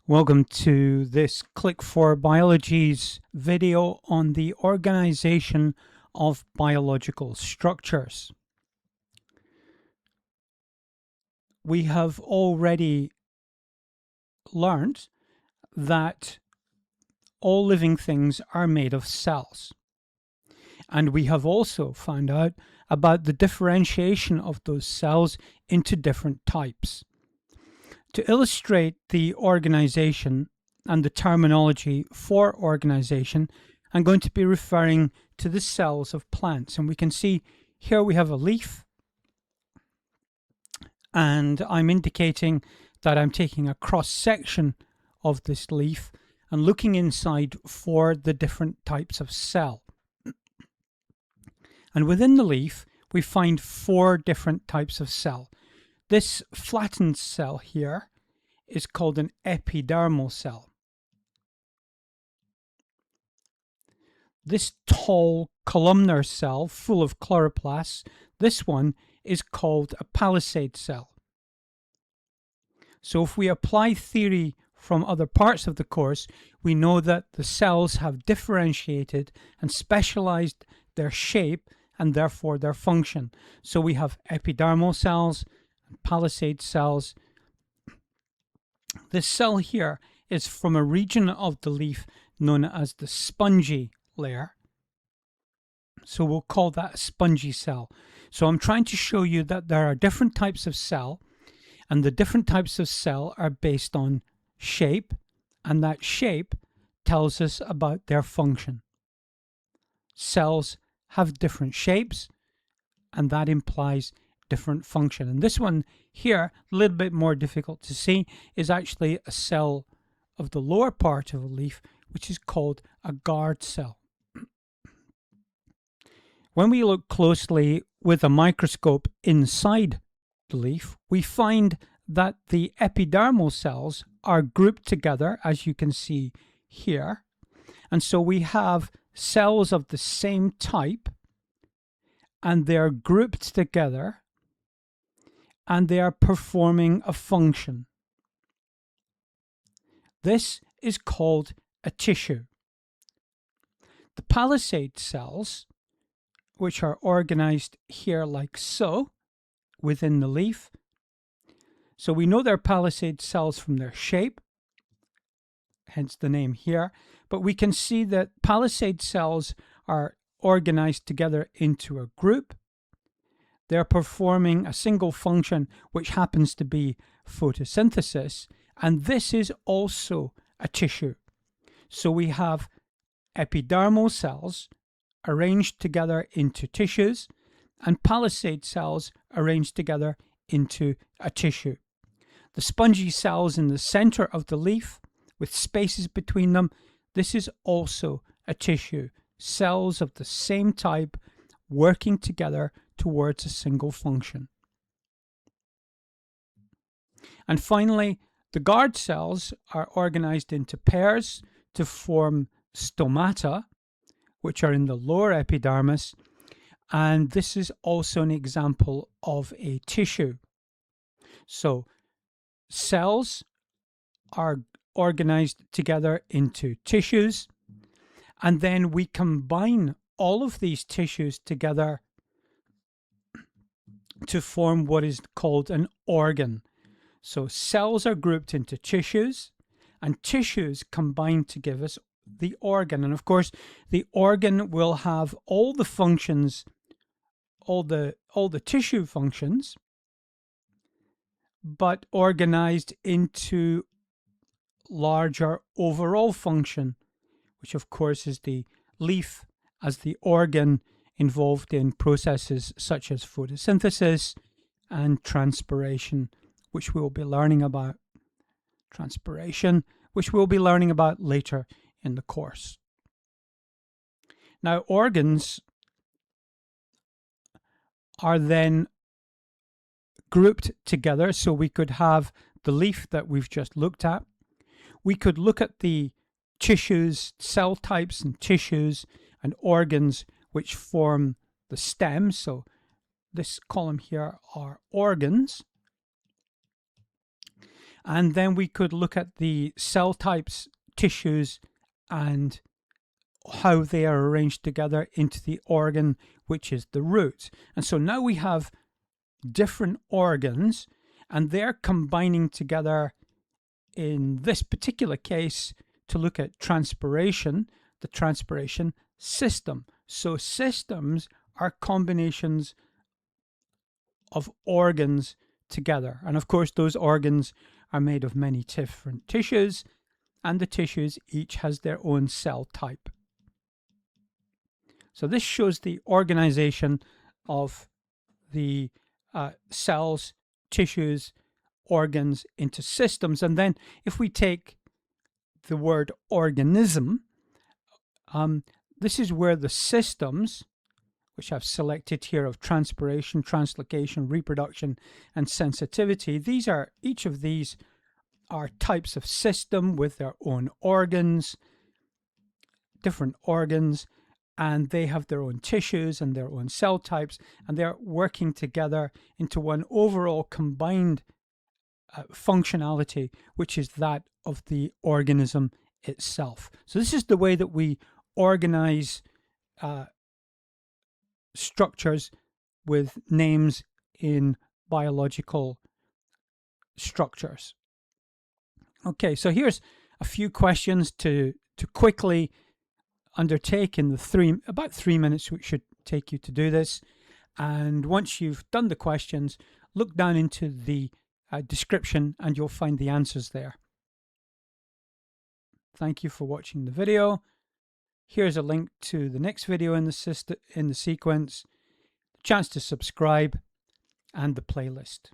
Welcome to this Click for Biology's video on the organization of biological structures. We have already learned that all living things are made of cells. And we have also found out about the differentiation of those cells into different types. To illustrate the organization and the terminology for organization, I'm going to be referring to the cells of plants. And we can see here we have a leaf, and I'm indicating that I'm taking a cross-section of this leaf and looking inside for the different types of cell. And within the leaf, we find 4 different types of cell. This flattened cell here is called an epidermal cell. This tall columnar cell full of chloroplasts, this one is called a Palisade cell. So if we apply theory from other parts of the course, we know that the cells have differentiated and specialized their shape and therefore their function. So we have epidermal cells and Palisade cells. This cell here is from a region of the leaf known as the spongy layer. So we'll call that a spongy cell. So I'm trying to show you that there are different types of cell, and the different types of cell are based on shape, and that shape tells us about their function. Cells have different shapes, and that implies different function. And this one here, a little bit more difficult to see, is actually a cell of the lower part of a leaf, which is called a guard cell. When we look closely with a microscope inside the leaf, we find that the epidermal cells are grouped together, as you can see here. And so we have cells of the same type, and they're grouped together, and they are performing a function. This is called a tissue. The Palisade cells, which are organized here like so, within the leaf. So we know they're Palisade cells from their shape, hence the name here, but we can see that Palisade cells are organized together into a group. They're performing a single function, which happens to be photosynthesis, and this is also a tissue. So we have epidermal cells arranged together into tissues, and Palisade cells arranged together into a tissue. The spongy cells in the center of the leaf, with spaces between them, this is also a tissue. Cells of the same type working together towards a single function. And finally, the guard cells are organized into pairs to form stomata, which are in the lower epidermis, and this is also an example of a tissue. So cells are organized together into tissues, and then we combine all of these tissues together to form what is called an organ. So cells are grouped into tissues, and tissues combine to give us the organ. And of course, the organ will have all the functions, all the tissue functions, but organized into larger overall function, which of course is the leaf as the organ involved in processes such as photosynthesis and transpiration, which we'll be learning about. Transpiration, which we'll be learning about later in the course. Now, organs are then grouped together, so we could have the leaf that we've just looked at. We could look at the tissues, cell types and tissues and organs which form the stem. So this column here are organs. And then we could look at the cell types, tissues, and how they are arranged together into the organ, which is the root. And so now we have different organs, and they're combining together in this particular case to look at transpiration, the transpiration system. So systems are combinations of organs together. And of course, those organs are made of many different tissues, and the tissues each has their own cell type. So this shows the organization of the cells, tissues, organs into systems. And then if we take the word organism, this is where the systems, which I've selected here, of transpiration, translocation, reproduction, and sensitivity, each of these are types of system with their own organs, different organs, and they have their own tissues and their own cell types, and they're working together into one overall combined functionality, which is that of the organism itself. So this is the way that we organize structures with names in biological structures. Okay, so here's a few questions to quickly undertake in the about 3 minutes which should take you to do this. And once you've done the questions, look down into the description and you'll find the answers there. Thank you for watching the video. Here's a link to the next video in the sequence, the chance to subscribe, and the playlist.